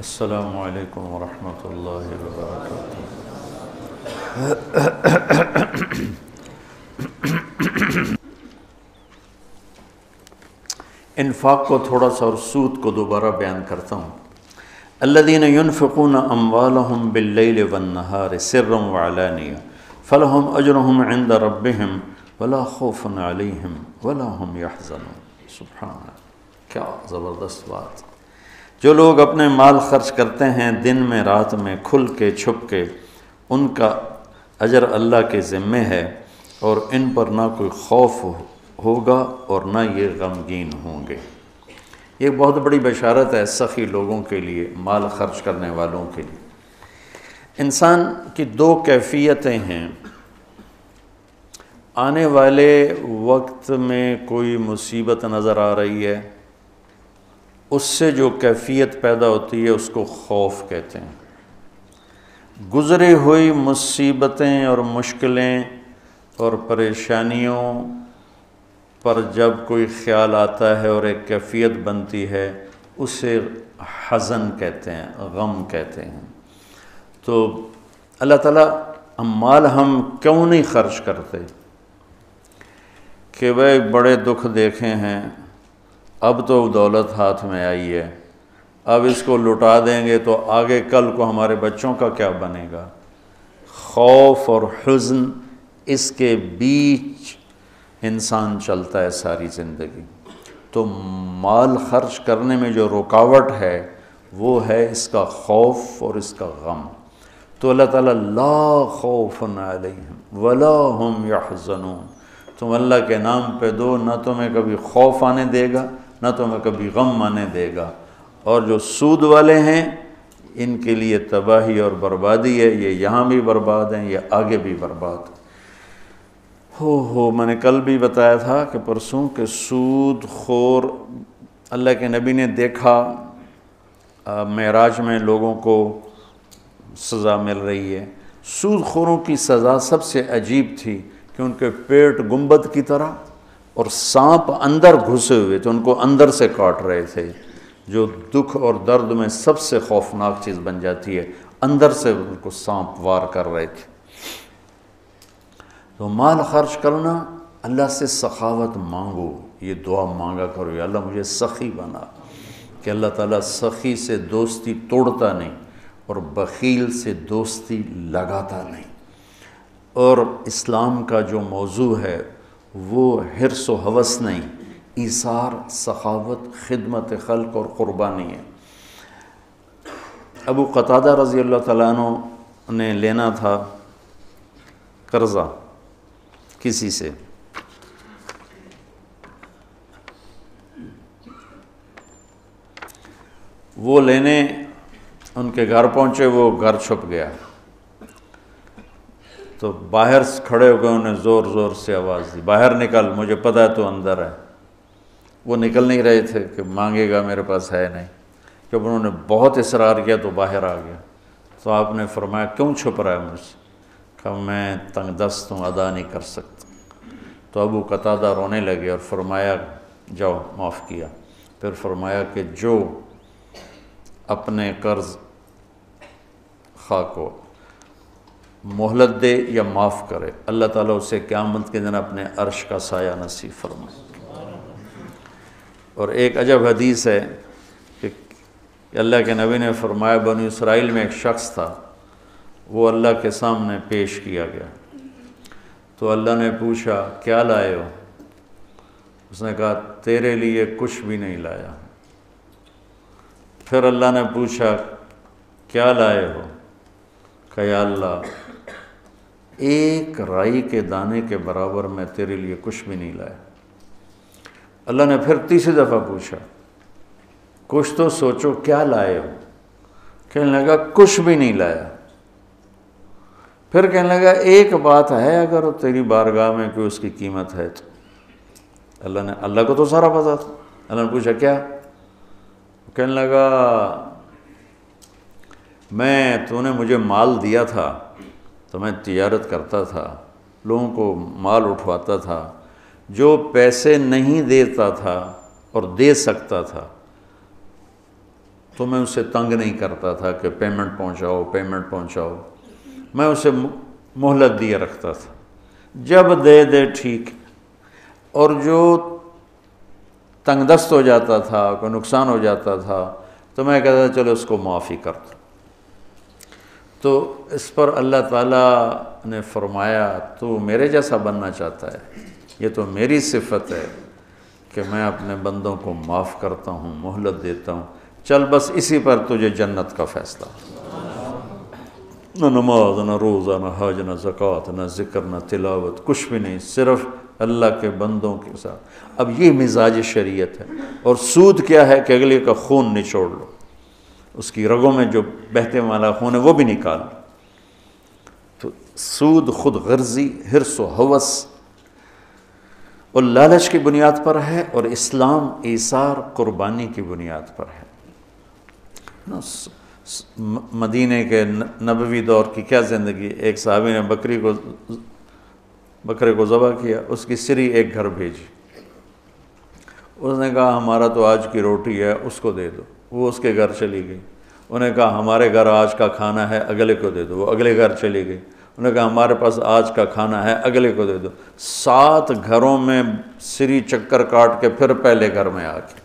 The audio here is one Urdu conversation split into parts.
السلام علیکم ورحمۃ اللہ وبرکاتہ۔ انفاق کو تھوڑا سا اور سود کو دوبارہ بیان کرتا ہوں۔ الذین ينفقون اموالهم باللیل والنہار سرا وعلانیہ فلہم اجرہم عند ربہم ولا خوف علیہم ولا ہم یحزنون۔ سبحان اللہ، کیا زبردست بات۔ جو لوگ اپنے مال خرچ کرتے ہیں دن میں رات میں کھل کے چھپ کے، ان کا اجر اللہ کے ذمے ہے اور ان پر نہ کوئی خوف ہوگا اور نہ یہ غمگین ہوں گے۔ یہ بہت بڑی بشارت ہے سخی لوگوں کے لیے، مال خرچ کرنے والوں کے لیے۔ انسان کی دو کیفیتیں ہیں۔ آنے والے وقت میں کوئی مصیبت نظر آ رہی ہے، اس سے جو کیفیت پیدا ہوتی ہے اس کو خوف کہتے ہیں۔ گزری ہوئی مصیبتیں اور مشکلیں اور پریشانیوں پر جب کوئی خیال آتا ہے اور ایک کیفیت بنتی ہے، اسے حزن کہتے ہیں، غم کہتے ہیں۔ تو اللہ تعالیٰ مال ہم کیوں نہیں خرچ کرتے کہ بھائی بڑے دکھ دیکھے ہیں، اب تو دولت ہاتھ میں آئی ہے، اب اس کو لٹا دیں گے تو آگے کل کو ہمارے بچوں کا کیا بنے گا۔ خوف اور حزن، اس کے بیچ انسان چلتا ہے ساری زندگی۔ تو مال خرچ کرنے میں جو رکاوٹ ہے وہ ہے اس کا خوف اور اس کا غم۔ تو اللہ تعالیٰ لا خوف علیہم ولا ہم یحزنون، تم اللہ کے نام پہ دو، نہ تمہیں کبھی خوف آنے دے گا نہ تمہیں کبھی غم آنے دے گا۔ اور جو سود والے ہیں ان کے لیے تباہی اور بربادی ہے، یہ یہاں بھی برباد ہیں، یہ آگے بھی برباد۔ میں نے کل بھی بتایا تھا کہ پرسوں کہ سود خور اللہ کے نبی نے دیکھا معراج میں لوگوں کو سزا مل رہی ہے۔ سود خوروں کی سزا سب سے عجیب تھی کہ ان کے پیٹ گنبد کی طرح اور سانپ اندر گھسے ہوئے تھے، ان کو اندر سے کاٹ رہے تھے، جو دکھ اور درد میں سب سے خوفناک چیز بن جاتی ہے، اندر سے ان کو سانپ وار کر رہے تھے۔ تو مال خرچ کرنا، اللہ سے سخاوت مانگو، یہ دعا مانگا کرو، یا اللہ مجھے سخی بنا، کہ اللہ تعالیٰ سخی سے دوستی توڑتا نہیں اور بخیل سے دوستی لگاتا نہیں۔ اور اسلام کا جو موضوع ہے وہ حرص و ہوس نہیں، ایثار، سخاوت، خدمت خلق اور قربانی ہے۔ ابو قتادہ رضی اللہ تعالیٰ عنہ نے لینا تھا قرضہ کسی سے، وہ لینے ان کے گھر پہنچے، وہ گھر چھپ گیا، تو باہر کھڑے ہو گئے، انہیں زور زور سے آواز دی، باہر نکل، مجھے پتہ ہے تو اندر ہے۔ وہ نکل نہیں رہے تھے کہ مانگے گا، میرے پاس ہے نہیں۔ جب انہوں نے بہت اصرار کیا تو باہر آ گیا، تو آپ نے فرمایا کیوں چھپ رہا ہے مجھ سے؟ کہا میں تنگ دست ہوں، ادا نہیں کر سکتا۔ تو ابو قتادہ رونے لگے اور فرمایا جاؤ، معاف کیا۔ پھر فرمایا کہ جو اپنے قرض خواہ کو مہلت دے یا معاف کرے، اللہ تعالیٰ اسے قیامت کے دن اپنے عرش کا سایہ نصیب فرمائے۔ اور ایک عجب حدیث ہے کہ اللہ کے نبی نے فرمایا بنی اسرائیل میں ایک شخص تھا، وہ اللہ کے سامنے پیش کیا گیا، تو اللہ نے پوچھا کیا لائے ہو؟ اس نے کہا تیرے لیے کچھ بھی نہیں لایا۔ پھر اللہ نے پوچھا کیا لائے ہو؟ کہ یا اللہ ایک رائی کے دانے کے برابر میں تیرے لیے کچھ بھی نہیں لایا۔ اللہ نے پھر تیسری دفعہ پوچھا کچھ تو سوچو کیا لائے ہو؟ کہنے لگا کچھ بھی نہیں لایا۔ پھر کہنے لگا ایک بات ہے، اگر تیری بارگاہ میں کوئی اس کی قیمت ہے تو۔ اللہ کو تو سارا پتہ تھا۔ اللہ نے پوچھا کیا؟ کہنے لگا تو نے مجھے مال دیا تھا تو میں تجارت کرتا تھا، لوگوں کو مال اٹھواتا تھا، جو پیسے نہیں دیتا تھا اور دے سکتا تھا تو میں اسے تنگ نہیں کرتا تھا کہ پیمنٹ پہنچاؤ، میں اسے مہلت دیے رکھتا تھا، جب دے ٹھیک، اور جو تنگ دست ہو جاتا تھا، کوئی نقصان ہو جاتا تھا، تو میں کہتا تھا چلو اس کو معافی کر دو۔ تو اس پر اللہ تعالیٰ نے فرمایا تو میرے جیسا بننا چاہتا ہے، یہ تو میری صفت ہے کہ میں اپنے بندوں کو معاف کرتا ہوں، مہلت دیتا ہوں، چل بس اسی پر تجھے جنت کا فیصلہ۔ نہ نماز، نہ روزہ، نہ حج، نہ زکوٰۃ، نہ ذکر، نہ تلاوت، کچھ بھی نہیں، صرف اللہ کے بندوں کے ساتھ۔ اب یہ مزاج شریعت ہے۔ اور سود کیا ہے کہ اگلے کا خون نچوڑ لو، اس کی رگوں میں جو بہتے والا خون ہے وہ بھی نکال لو۔ تو سود خود غرضی، حرص و ہوس اور لالچ کی بنیاد پر ہے، اور اسلام ایثار، قربانی کی بنیاد پر ہے۔ مدینے کے نبوی دور کی کیا زندگی، ایک صحابی نے بکرے کو ذبح کیا، اس کی سری ایک گھر بھیجی، اس نے کہا ہمارا تو آج کی روٹی ہے، اس کو دے دو، وہ اس کے گھر چلی گئی۔ انہوں نے کہا ہمارے گھر آج کا کھانا ہے، اگلے کو دے دو، وہ اگلے گھر چلی گئی۔ انہوں نے کہا ہمارے پاس آج کا کھانا ہے، اگلے کو دے دو۔ 7 گھروں میں سری چکر کاٹ کے پھر پہلے گھر میں آ کے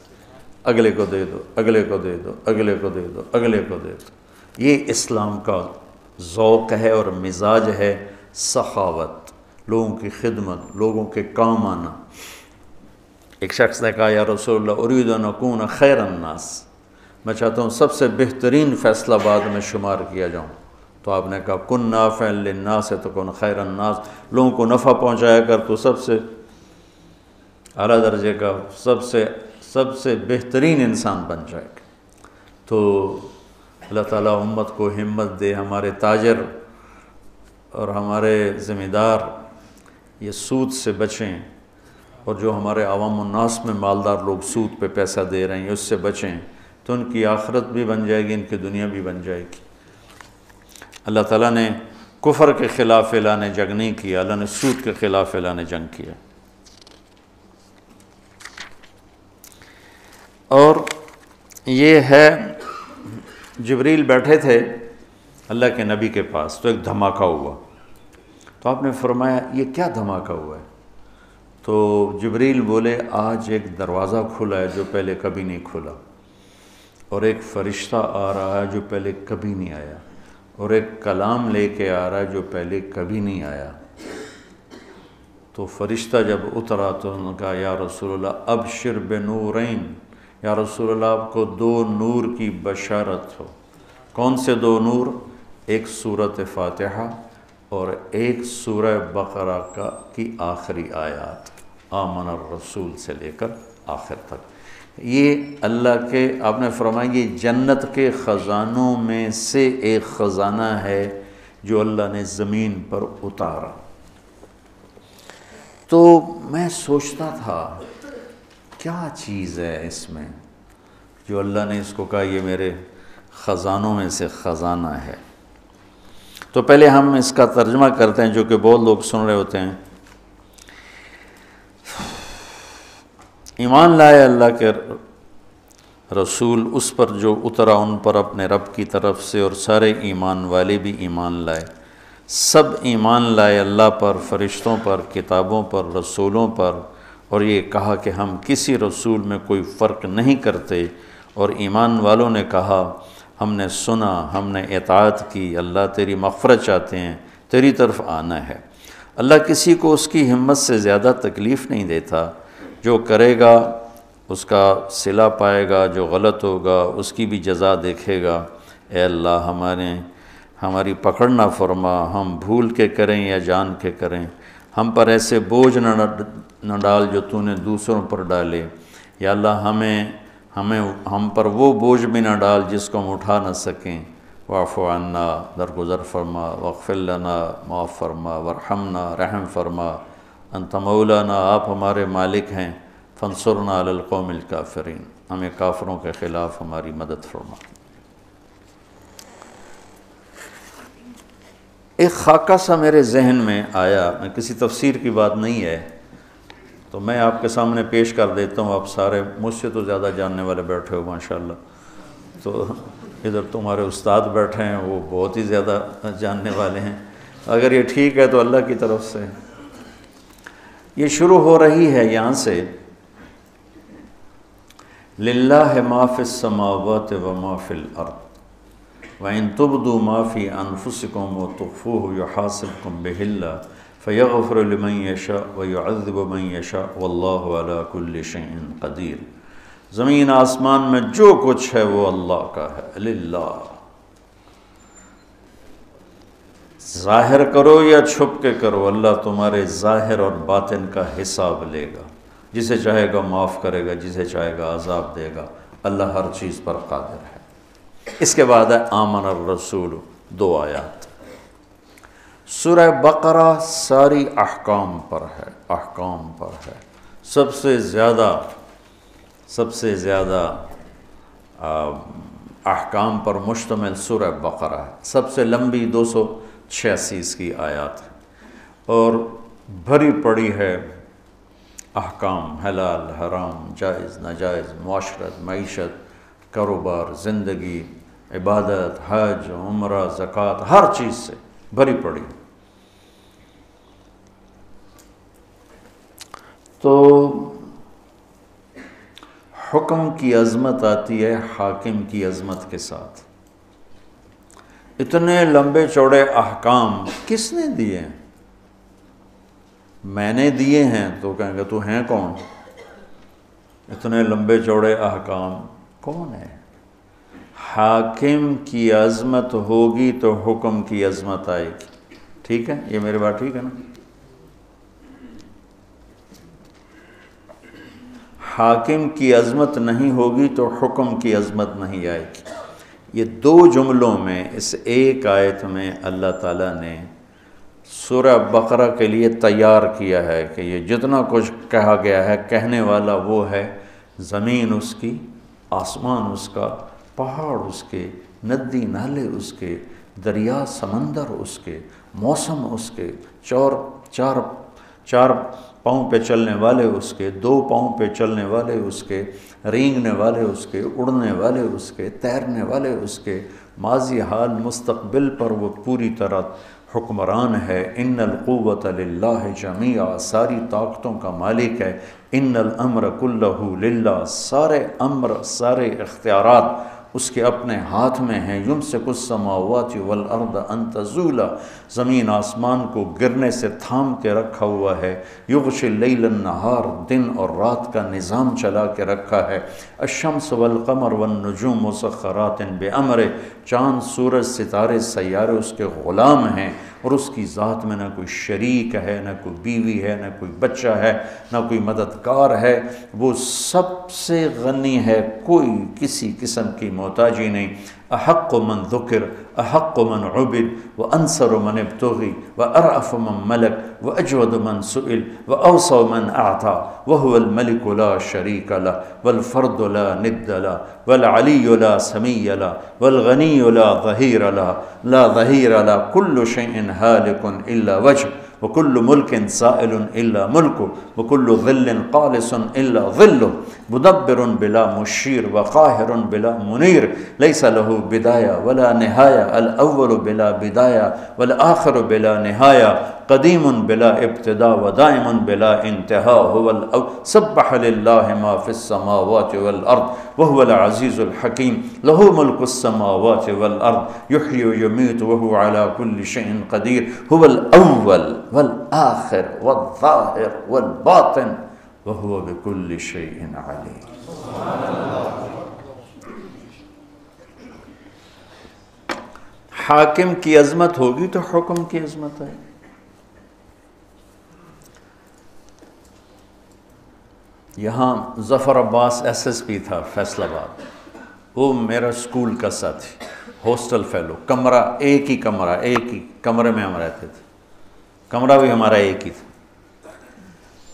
اگلے کو دے دو، اگلے کو دے دو، اگلے کو دے دو، اگلے کو دے دو۔ یہ اسلام کا ذوق ہے اور مزاج ہے، سخاوت، لوگوں کی خدمت، لوگوں کے کام آنا۔ ایک شخص نے کہا یا رسول اللہ ارید ان اکون خیر الناس، میں چاہتا ہوں سب سے بہترین فیصلہ بعد میں شمار کیا جاؤں۔ تو آپ نے کہا کن نافعا للناس تکن خیر الناس، لوگوں کو نفع پہنچایا کر تو سب سے اعلیٰ درجے کا، سب سے بہترین انسان بن جائے گا۔ تو اللہ تعالیٰ امت کو ہمت دے، ہمارے تاجر اور ہمارے ذمہ دار یہ سود سے بچیں، اور جو ہمارے عوام الناس میں مالدار لوگ سود پہ پیسہ دے رہے ہیں اس سے بچیں، تو ان کی آخرت بھی بن جائے گی، ان کی دنیا بھی بن جائے گی۔ اللہ تعالیٰ نے کفر کے خلاف اعلان جنگ نہیں کیا، اللہ نے سود کے خلاف اعلان جنگ کیا۔ اور یہ ہے جبریل بیٹھے تھے اللہ کے نبی کے پاس، تو ایک دھماکہ ہوا، تو آپ نے فرمایا یہ کیا دھماکہ ہوا ہے؟ تو جبریل بولے آج ایک دروازہ کھلا ہے جو پہلے کبھی نہیں کھلا، اور ایک فرشتہ آ رہا ہے جو پہلے کبھی نہیں آیا، اور ایک کلام لے کے آ رہا ہے جو پہلے کبھی نہیں آیا۔ تو فرشتہ جب اترا تو انہوں نے کہا یا رسول اللہ ابشر بنورین، یا رسول اللہ آپ کو 2 نور کی بشارت ہو۔ کون سے 2 نور؟ ایک سورۃ فاتحہ اور ایک سورہ بقرہ کی آخری آیات، آمن الرسول سے لے کر آخر تک۔ یہ اللہ کے، آپ نے فرمایا یہ جنت کے خزانوں میں سے ایک خزانہ ہے جو اللہ نے زمین پر اتارا۔ تو میں سوچتا تھا کیا چیز ہے اس میں جو اللہ نے اس کو کہا یہ میرے خزانوں میں سے خزانہ ہے۔ تو پہلے ہم اس کا ترجمہ کرتے ہیں جو کہ بہت لوگ سن رہے ہوتے ہیں۔ ایمان لائے اللہ کے رسول اس پر جو اترا ان پر اپنے رب کی طرف سے، اور سارے ایمان والے بھی ایمان لائے، سب ایمان لائے اللہ پر، فرشتوں پر، کتابوں پر، رسولوں پر، اور یہ کہا کہ ہم کسی رسول میں کوئی فرق نہیں کرتے، اور ایمان والوں نے کہا ہم نے سنا، ہم نے اطاعت کی، اللہ تیری مغفرت چاہتے ہیں، تیری طرف آنا ہے۔ اللہ کسی کو اس کی ہمت سے زیادہ تکلیف نہیں دیتا، جو کرے گا اس کا صلہ پائے گا، جو غلط ہوگا اس کی بھی جزا دیکھے گا۔ اے اللہ ہماری پکڑ نہ فرما، ہم بھول کے کریں یا جان کے کریں، ہم پر ایسے بوجھ نہ ڈال جو تو نے دوسروں پر ڈالے، یا اللہ ہم پر وہ بوجھ بھی نہ ڈال جس کو ہم اٹھا نہ سکیں۔ واعف عنا، درگزر فرما، واغفر لنا، معاف فرما، وارحمنا، رحم فرما، انت مولانا، آپ ہمارے مالک ہیں، فانصرنا علی القوم الکافرین، ہمیں کافروں کے خلاف ہماری مدد فرما۔ ایک خاکہ سا میرے ذہن میں آیا، میں کسی تفسیر کی بات نہیں ہے تو میں آپ کے سامنے پیش کر دیتا ہوں، آپ سارے مجھ سے تو زیادہ جاننے والے بیٹھے ہو ماشاءاللہ۔ تو ادھر تمہارے استاد بیٹھے ہیں، وہ بہت ہی زیادہ جاننے والے ہیں، اگر یہ ٹھیک ہے تو اللہ کی طرف سے۔ یہ شروع ہو رہی ہے یہاں سے، للہ ما فی السماوات و ما فی الارض وَإِن تُبْدُوا مَا فِي أَنفُسِكُمْ وَتُخْفُوهُ يُحَاسِبْكُم بِهِ اللَّهُ فَيَغْفِرُ لِمَن يَشَاءُ وَيُعَذِّبُ مَن يَشَاءُ وَاللَّهُ عَلَى كُلِّ شَيْءٍ قَدِيرٌ۔ زمین آسمان میں جو کچھ ہے وہ اللہ کا ہے، للہ۔ ظاہر کرو یا چھپ کے کرو، اللہ تمہارے ظاہر اور باطن کا حساب لے گا، جسے چاہے گا معاف کرے گا، جسے چاہے گا عذاب دے گا، اللہ ہر چیز پر قادر ہے۔ اس کے بعد ہے آمن الرسول، 2 آیات۔ سورہ بقرہ ساری احکام پر ہے، احکام پر ہے، سب سے زیادہ احکام پر مشتمل سورہ بقرہ ہے، سب سے لمبی 286 کی آیات ہے، اور بھری پڑی ہے احکام، حلال حرام، جائز ناجائز، معاشرت، معیشت، کاروبار، زندگی، عبادت، حج، عمرہ، زکوٰۃ، ہر چیز سے بھری پڑی۔ تو حکم کی عظمت آتی ہے حاکم کی عظمت کے ساتھ۔ اتنے لمبے چوڑے احکام کس نے دیے ہیں؟ میں نے دیے ہیں، تو کہیں گے تو ہیں کون؟ اتنے لمبے چوڑے احکام کون ہے؟ حاکم کی عظمت ہوگی تو حکم کی عظمت آئے گی۔ ٹھیک ہے، یہ میری بات ٹھیک ہے نا؟ حاکم کی عظمت نہیں ہوگی تو حکم کی عظمت نہیں آئے گی۔ یہ 2 جملوں میں، اس ایک آیت میں اللہ تعالیٰ نے سورہ بقرہ کے لیے تیار کیا ہے کہ یہ جتنا کچھ کہا گیا ہے، کہنے والا وہ ہے، زمین اس کی، آسمان اس کا، پہاڑ اس کے، ندی نالے اس کے، دریا سمندر اس کے، موسم اس کے، چار پاؤں پہ چلنے والے اس کے، 2 پاؤں پہ چلنے والے اس کے، رینگنے والے اس کے، اڑنے والے اس کے، تیرنے والے اس کے، ماضی حال مستقبل پر وہ پوری طرح حکمران ہے۔ ان القوۃ للہ جمیعا، ساری طاقتوں کا مالک ہے۔ ان الامر کلہ للہ، سارے امر، سارے اختیارات اس کے اپنے ہاتھ میں ہیں۔ یمسک السماوات والارض ان تزولا، زمین آسمان کو گرنے سے تھام کے رکھا ہوا ہے۔ یغشی اللیل النہار، دن اور رات کا نظام چلا کے رکھا ہے۔ الشمس والقمر والنجوم مسخرات بامرہ، چاند، سورج، ستارے، سیارے اس کے غلام ہیں، اور اس کی ذات میں نہ کوئی شریک ہے، نہ کوئی بیوی ہے، نہ کوئی بچہ ہے، نہ کوئی مددگار ہے۔ وہ سب سے غنی ہے، کوئی کسی قسم کی محتاجی نہیں۔ احق من ذکر، احق من عبد، وانصر من ابتغی، وارأف من ملک، واجود من سئل، واوصى من اعطى، وهو الملك لا شريك له، والفرد لا ند له، والعلي لا سمي له، والغني لا ظهير له، لا ظهير له، كل شيء هالك الا وجهه، وكل ملك زائل الا ملكه، وكل ظل قالص الا ظله، مدبر بلا مشير، وقاهر بلا منير، ليس له بداية ولا نهاية، الأول بلا بداية والآخر بلا نهاية، قديم بلا ابتداء ودائم بلا انتهاء، هو سبح لله ما في السماوات والأرض وهو العزيز الحكيم، له ملك السماوات والأرض، يحيي ويميت وهو على كل شيء قدير، هو الأول والآخر والظاهر والباطن، وهو بكل شيء عليم۔ حاکم کی عظمت ہوگی تو حکم کی عظمت ہے۔ یہاں ظفر عباس ایس ایس پی تھا فیصل آباد، وہ میرا اسکول کا ساتھی، ہاسٹل فیلو، کمرہ ایک ہی کمرے میں ہم رہتے تھے، کمرہ بھی ہمارا ایک ہی تھا۔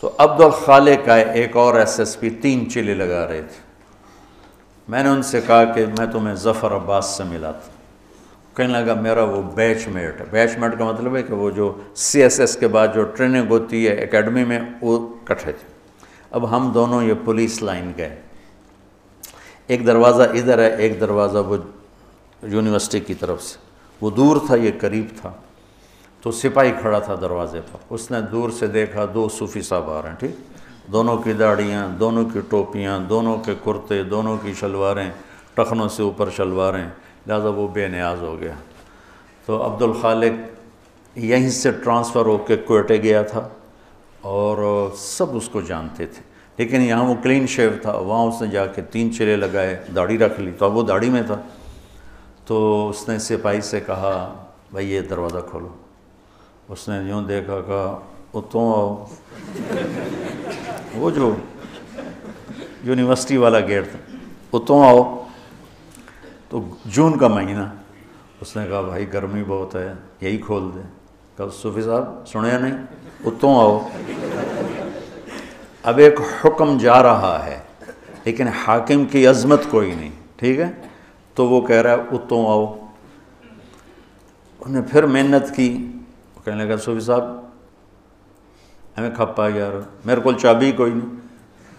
تو عبد الخالق آئے، ایک اور ایس ایس پی، 3 چلے لگا رہے تھے۔ میں نے ان سے کہا کہ میں تمہیں ظفر عباس سے ملاتا ہوں۔ کہنے لگا میرا وہ بیچ میٹ ہے۔ بیچ میٹ کا مطلب ہے کہ وہ جو سی ایس ایس کے بعد جو ٹریننگ ہوتی ہے اکیڈمی میں، وہ کٹھے تھے۔ اب ہم دونوں یہ پولیس لائن گئے، ایک دروازہ ادھر ہے، ایک دروازہ وہ یونیورسٹی کی طرف سے، وہ دور تھا یہ قریب تھا، تو سپاہی کھڑا تھا دروازے پر، اس نے دور سے دیکھا 2 صوفی صاحب آ رہے ہیں، ٹھیک، دونوں کی داڑیاں، دونوں کی ٹوپیاں، دونوں کے کرتے، دونوں کی شلواریں، ٹخنوں سے اوپر شلواریں، لہذا وہ بے نیاز ہو گیا۔ تو عبد الخالق یہیں سے ٹرانسفر ہو کے کوئٹے گیا تھا اور سب اس کو جانتے تھے، لیکن یہاں وہ کلین شیو تھا، وہاں اس نے جا کے 3 چلے لگائے، داڑھی رکھ لی، تو اب وہ داڑھی میں تھا۔ تو اس نے سپاہی سے کہا بھائی یہ دروازہ کھولو، اس نے یوں دیکھا، کہا اتوں آؤ، وہ جو یونیورسٹی والا گیٹ تھا، اتوں آؤ، تو جون کا مہینہ، اس نے کہا بھائی گرمی بہت ہے، یہی کھول دیں۔ کہا صوفی صاحب سنیا نہیں، اتوں آؤ۔ اب ایک حکم جا رہا ہے لیکن حاکم کی عظمت کوئی نہیں، ٹھیک ہے، تو وہ کہہ رہا ہے اتوں آؤ۔ انہیں پھر محنت کی، کہنے لگا صوفی صاحب ہمیں کھپا یار، میرے کو چابی کوئی نہیں،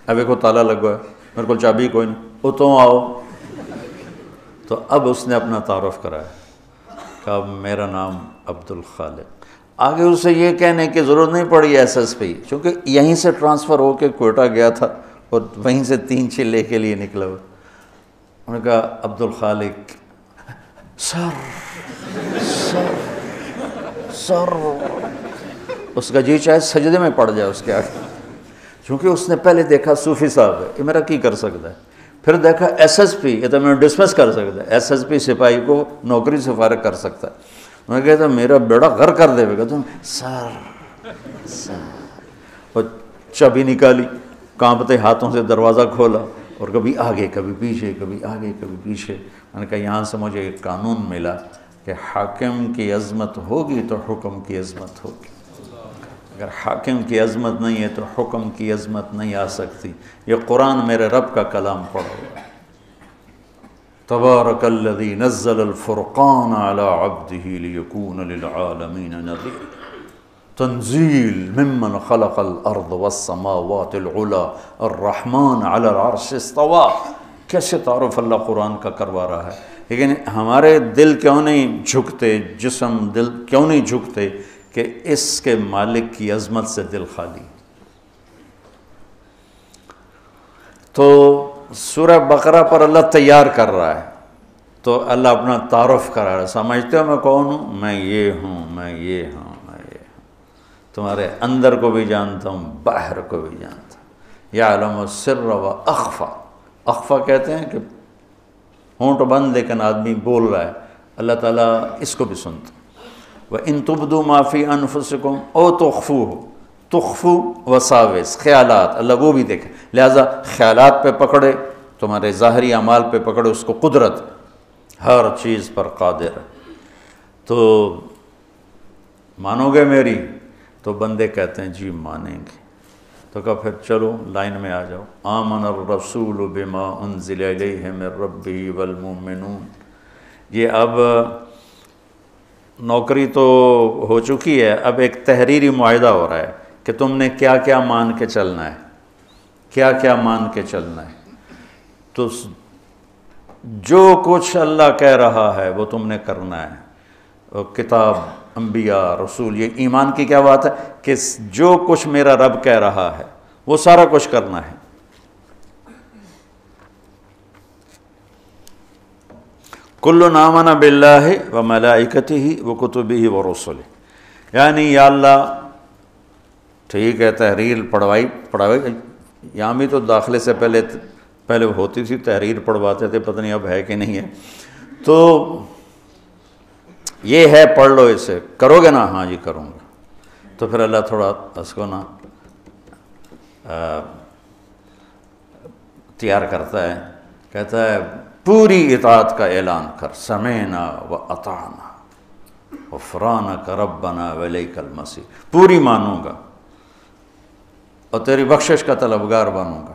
اب ایک تالا لگا ہے، میرے کو چابی کوئی نہیں، اتوں آؤ۔ تو اب اس نے اپنا تعارف کرایا، کہا میرا نام عبد الخالق۔ آگے اسے یہ کہنے کی ضرورت نہیں پڑی ایس ایس پی، چونکہ یہیں سے ٹرانسفر ہو کے کوئٹہ گیا تھا اور وہیں سے 3 چلے کے لیے نکلا ہوا۔ انہوں نے کہا عبد الخالق، سر سر سر، اس کا جی چاہے سجدے میں پڑ جائے اس کے آگے، چونکہ اس نے پہلے دیکھا صوفی صاحب ہے، یہ میرا کی کر سکتا ہے، پھر دیکھا ایس ایس پی، یہ تو میں ڈسمس کر سکتا ہے، ایس ایس پی سپاہی کو نوکری سے فارغ کر سکتا ہے۔ انہوں نے کہا میرا بیڑا غرق کر دے گا، تم سر سر، اور چابی نکالی، کانپتے ہاتھوں سے دروازہ کھولا، اور کبھی آگے کبھی پیچھے، کبھی آگے کبھی پیچھے۔ میں نے کہا یہاں سے مجھے ایک قانون ملا کہ حاکم کی عظمت ہوگی تو حکم کی عظمت ہوگی، اگر حاکم کی عظمت نہیں ہے تو حکم کی عظمت نہیں آ سکتی۔ یہ قرآن میرے رب کا کلام پڑھو، تبارک الذی نزل الفرقان علی عبدہ لیکون للعالمین نذیر، تنزیل ممن خلق الارض والسماوات العلی الرحمن علی العرش استوى۔ کیسے تعارف اللہ قرآن کا کروا رہا ہے، لیکن ہمارے دل کیوں نہیں جھکتے، جسم دل کیوں نہیں جھکتے کہ اس کے مالک کی عظمت سے دل خالی۔ تو سورہ بقرہ پر اللہ تیار کر رہا ہے، تو اللہ اپنا تعارف کرا رہا ہے، سمجھتے ہو میں کون ہوں، میں یہ ہوں، میں یہ ہوں، میں یہ ہوں، تمہارے اندر کو بھی جانتا ہوں، باہر کو بھی جانتا ہوں، یعلم السر و اخفا۔ اخفا کہتے ہیں کہ ہونٹ بند لیکن آدمی بول رہا ہے، اللہ تعالیٰ اس کو بھی سنتا۔ وَإِن تُبْدُوا مَا فِي أَنفُسِكُمْ أَوْ تُخْفُوهُ، تخفو وساوس، خیالات، اللہ وہ بھی دیکھے، لہٰذا خیالات پہ پکڑے، تمہارے ظاہری اعمال پہ پکڑے اس کو، قدرت ہر چیز پر قادر ہے۔ تو مانو گے میری؟ تو بندے کہتے ہیں جی مانیں گے، تو کہا پھر چلو لائن میں آ جاؤ، آمن الرسول بما انزل الیہ من ربہ والمؤمنون۔ یہ اب نوکری تو ہو چکی ہے، اب ایک تحریری معاہدہ ہو رہا ہے کہ تم نے کیا کیا مان کے چلنا ہے، کیا کیا مان کے چلنا ہے۔ تو جو کچھ اللہ کہہ رہا ہے وہ تم نے کرنا ہے، کتاب، انبیاء، رسول، یہ ایمان کی کیا بات ہے کہ جو کچھ میرا رب کہہ رہا ہے وہ سارا کچھ کرنا ہے۔ کل آمن باللہ و ملائکتہ و کتبہ و رسلہ، یعنی یا اللہ ٹھیک ہے تحریر پڑھوائی یہاں بھی تو داخلے سے پہلے ہوتی تھی، تحریر پڑھواتے تھے، پتہ نہیں اب ہے کہ نہیں ہے، تو یہ ہے پڑھ لو، اسے کرو گے نا؟ ہاں جی کروں گا۔ تو پھر اللہ تھوڑا اس کو نا تیار کرتا ہے، کہتا ہے پوری اطاعت کا اعلان کر، سمعنا و اطعنا غفرانک ربنا والیک المصیر، پوری مانوں گا اور تیری بخشش کا طلبگار بنوں گا۔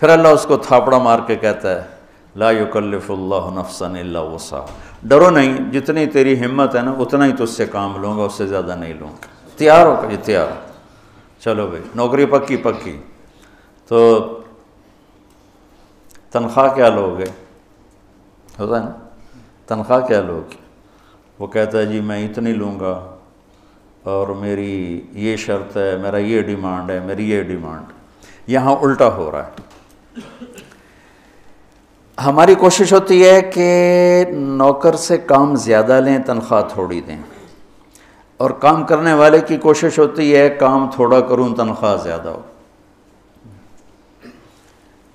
پھر اللہ اس کو تھاپڑا مار کے کہتا ہے لا یکلف اللہ نفسا الا وسعها، ڈرو نہیں، جتنی تیری ہمت ہے نا اتنا ہی تجھ سے کام لوں گا، اس سے زیادہ نہیں لوں گا، تیار ہو کہ تیار ہو، چلو بھائی نوکری پکی۔ تو تنخواہ کیا لوگے؟ ہوتا ہے نا، تنخواہ کیا لوگ؟ وہ کہتا ہے جی میں اتنی لوں گا اور میری یہ شرط ہے، میرا یہ ڈیمانڈ ہے، میری یہ ڈیمانڈ۔ یہاں الٹا ہو رہا ہے۔ ہماری کوشش ہوتی ہے کہ نوکر سے کام زیادہ لیں، تنخواہ تھوڑی دیں، اور کام کرنے والے کی کوشش ہوتی ہے کام تھوڑا کروں، تنخواہ زیادہ ہو۔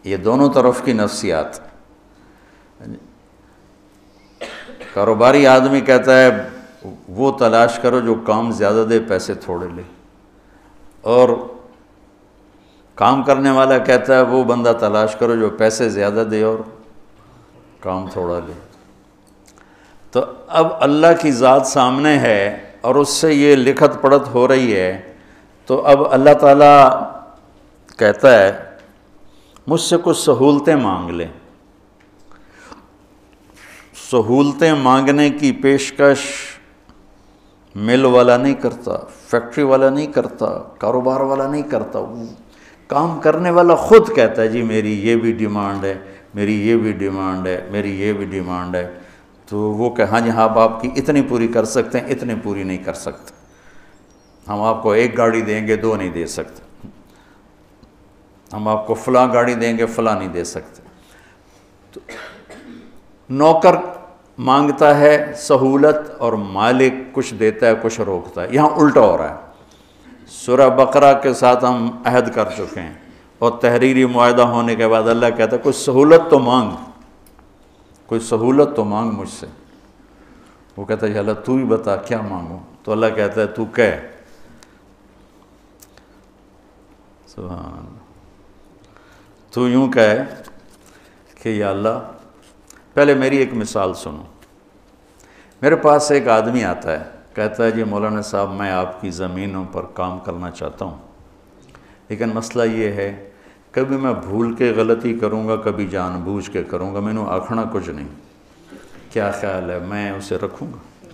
یہ دونوں طرف کی نفسیات۔ کاروباری آدمی کہتا ہے وہ تلاش کرو جو کام زیادہ دے، پیسے تھوڑے لے، اور کام کرنے والا کہتا ہے وہ بندہ تلاش کرو جو پیسے زیادہ دے اور کام تھوڑا لے۔ تو اب اللہ کی ذات سامنے ہے اور اس سے یہ لکھت پڑھت ہو رہی ہے، تو اب اللہ تعالیٰ کہتا ہے مجھ سے کچھ سہولتیں مانگ لیں۔ سہولتیں مانگنے کی پیشکش مل والا نہیں کرتا، فیکٹری والا نہیں کرتا، کاروبار والا نہیں کرتا، وہ کام کرنے والا خود کہتا ہے جی میری یہ بھی ڈیمانڈ ہے، میری یہ بھی ڈیمانڈ ہے، میری یہ بھی ڈیمانڈ ہے۔ تو وہ کہ ہاں جی ہاں آپ کی اتنی پوری کر سکتے ہیں، اتنی پوری نہیں کر سکتے، ہم آپ کو ایک گاڑی دیں گے، دو نہیں دے سکتے، ہم آپ کو فلاں گاڑی دیں گے، فلاں نہیں دے سکتے۔ تو نوکر مانگتا ہے سہولت اور مالک کچھ دیتا ہے، کچھ روکتا ہے۔ یہاں الٹا ہو رہا ہے۔ سورہ بقرہ کے ساتھ ہم عہد کر چکے ہیں، اور تحریری معاہدہ ہونے کے بعد اللہ کہتا ہے کوئی سہولت تو مانگ، کوئی سہولت تو مانگ مجھ سے۔ وہ کہتا ہے اللہ تو ہی بتا کیا مانگوں؟ تو اللہ کہتا ہے تو کہہ، سبحان اللہ، تو یوں کہے کہ یا اللہ، پہلے میری ایک مثال سنو۔ میرے پاس ایک آدمی آتا ہے، کہتا ہے جی مولانا صاحب میں آپ کی زمینوں پر کام کرنا چاہتا ہوں، لیکن مسئلہ یہ ہے کبھی میں بھول کے غلطی کروں گا، کبھی جان بوجھ کے کروں گا، میں نے آکھنا کچھ نہیں، کیا خیال ہے میں اسے رکھوں گا؟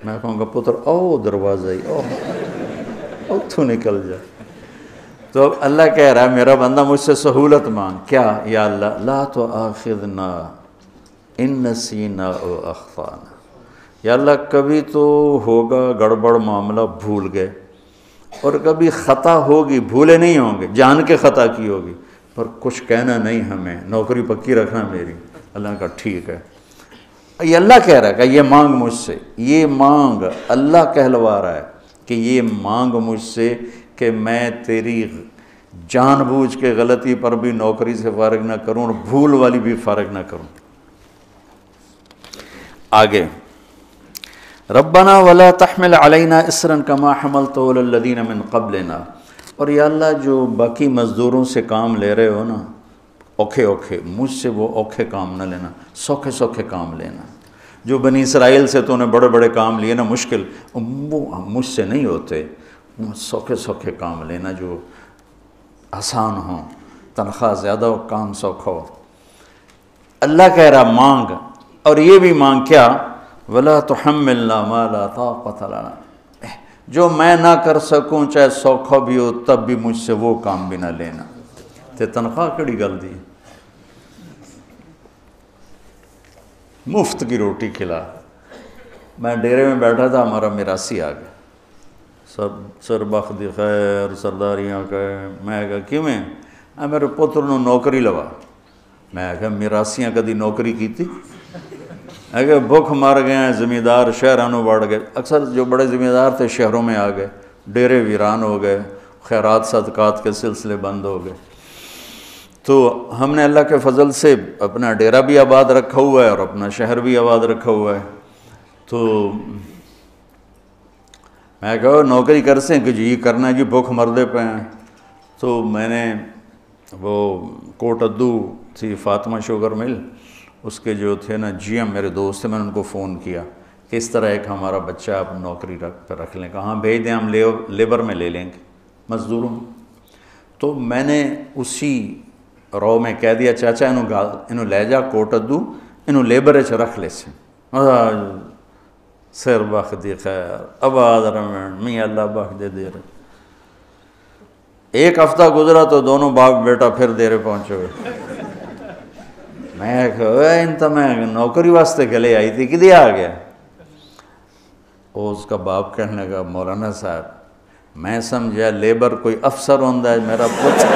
میں کہوں گا پتر او دروازہ ہی او تو نکل جا۔ تو اب اللہ کہہ رہا ہے میرا بندہ مجھ سے سہولت مانگ، کیا؟ یا اللہ لا تؤاخذنا ان نسینا او اخطانا، یا اللہ کبھی تو ہوگا گڑبڑ معاملہ، بھول گئے، اور کبھی خطا ہوگی، بھولے نہیں ہوں گے، جان کے خطا کی ہوگی، پر کچھ کہنا نہیں ہمیں، نوکری پکی رکھنا میری۔ اللہ نے کہا ٹھیک ہے۔ یہ اللہ کہہ رہا ہے کہ یہ مانگ مجھ سے، یہ مانگ اللہ کہلوا رہا ہے کہ یہ مانگ مجھ سے کہ میں تیری جان بوجھ کے غلطی پر بھی نوکری سے فارغ نہ کروں اور بھول والی بھی فارغ نہ کروں۔ آگے ربنا ولا تحمل علینا اسرا کما حملته علی الذین من قبلنا، اور یا اللہ جو باقی مزدوروں سے کام لے رہے ہو نا اوکھے اوکھے، مجھ سے وہ اوکھے کام نہ لینا، سوکھے سوکھے کام لینا۔ جو بنی اسرائیل سے تو نے بڑے بڑے کام لیے نا مشکل، وہ مجھ سے نہیں ہوتے، سوکھے سوکھے کام لینا جو آسان ہوں، تنخواہ زیادہ ہو، کام سوکھا ہو۔ اللہ کہہ رہا مانگ، اور یہ بھی مانگ کیا؟ وَلَا تُحَمِّلْنَا مَا لَا طَاقَةَ لَنَا، جو میں نہ کر سکوں چاہے سوکھا بھی ہو تب بھی مجھ سے وہ کام بھی نہ لینا۔ تے تنخواہ کڑی گل دی، مفت کی روٹی کھلا۔ میں ڈیرے میں بیٹھا تھا، ہمارا میراثی آ گیا، سر بخت دی خیر سرداریاں کہے، میں کہا کیوں میں؟ میرے پتر نو نوکری لوا۔ میں کہا میراسیاں کدی نوکری کی تھی؟ کہ بھوک مار گئے ہیں، زمیندار شہرانوں بڑھ گئے، اکثر جو بڑے زمیندار تھے شہروں میں آ گئے، ڈیرے ویران ہو گئے، خیرات صدقات کے سلسلے بند ہو گئے۔ تو ہم نے اللہ کے فضل سے اپنا ڈیرہ بھی آباد رکھا ہوا ہے اور اپنا شہر بھی آباد رکھا ہوا ہے۔ تو میں کہا نوکری کر سیں کہ جی کرنا ہے جی، بھوک مردے پہ ہیں۔ تو میں نے وہ کوٹ ادو تھی فاطمہ شوگر مل، اس کے جو تھے نا جی ایم میرے دوست تھے، میں نے ان کو فون کیا کہ اس طرح ایک ہمارا بچہ آپ نوکری پہ رکھ لیں، کہاں بھیج دیں، ہم لیبر میں لے لیں گے، مزدوروں میں۔ تو میں نے اسی رو میں کہہ دیا چاچا انہوں لے جا کوٹ ادو، انہوں لیبر چ رکھ لے سے، سر بخ دی خیر آباد رمن میاں اللہ بخ دے دے رہے۔ ایک ہفتہ گزرا تو دونوں باپ بیٹا پھر دیرے پہنچے ہوئے۔ میں کہ میں نوکری واسطے گلے آئی تھی کدے آ گیا؟ اس کا باپ کہنے لگا مولانا صاحب میں سمجھا لیبر کوئی افسر ہوندا ہے، میرا پتر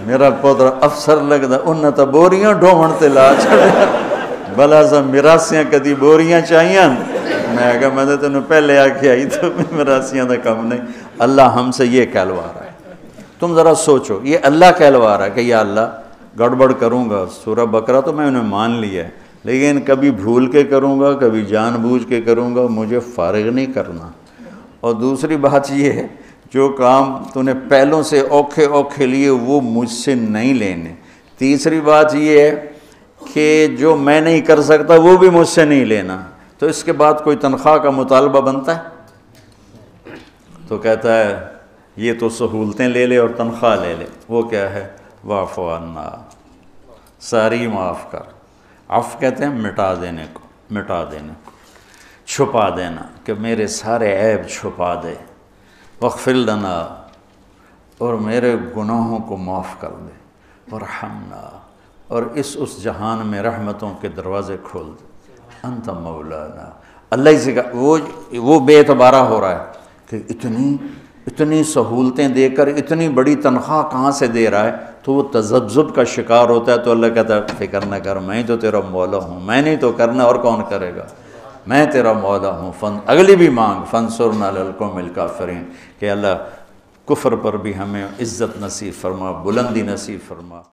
میرا پتر افسر لگدا، انہیں تو بوریاں ڈھومن تے لا چھڑیا، بلا سا میراثیاں کدی بوریاں چاہیاں؟ میں کہا میں نے تینوں پہلے آکے آئی تو میراثیاں دا کم نہیں۔ اللہ ہم سے یہ کہلوا رہا ہے۔ تم ذرا سوچو، یہ اللہ کہلوا رہا ہے کہ یا اللہ گڑبڑ کروں گا، سورہ بقرہ تو میں انہیں مان لیا ہے، لیکن کبھی بھول کے کروں گا، کبھی جان بوجھ کے کروں گا، مجھے فارغ نہیں کرنا۔ اور دوسری بات یہ ہے جو کام تو نے پہلوں سے اوکھے اوکھے لیے وہ مجھ سے نہیں لینے۔ تیسری بات یہ ہے کہ جو میں نہیں کر سکتا وہ بھی مجھ سے نہیں لینا۔ تو اس کے بعد کوئی تنخواہ کا مطالبہ بنتا ہے؟ تو کہتا ہے یہ تو سہولتیں لے لے اور تنخواہ لے لے۔ وہ کیا ہے؟ واعف عنا، ساری معاف کر۔ عفو کہتے ہیں مٹا دینے کو، مٹا دینے کو، چھپا دینا، کہ میرے سارے عیب چھپا دے۔ واغفر لنا، اور میرے گناہوں کو معاف کر دے۔ وارحمنا، اور اس جہان میں رحمتوں کے دروازے کھول دے۔ انت مولانا، اللہ ہی سے وہ بے اعتبارہ ہو رہا ہے کہ اتنی سہولتیں دے کر اتنی بڑی تنخواہ کہاں سے دے رہا ہے، تو وہ تذبذب کا شکار ہوتا ہے۔ تو اللہ کہتا ہے فکر نہ کر، میں تو تیرا مولا ہوں، میں نہیں تو کرنا اور کون کرے گا، میں تیرا مولا ہوں۔ اگلی بھی مانگ فانصرنا علی القوم الکافرین، کہ اللہ کفر پر بھی ہمیں عزت نصیب فرما، بلندی نصیب فرما۔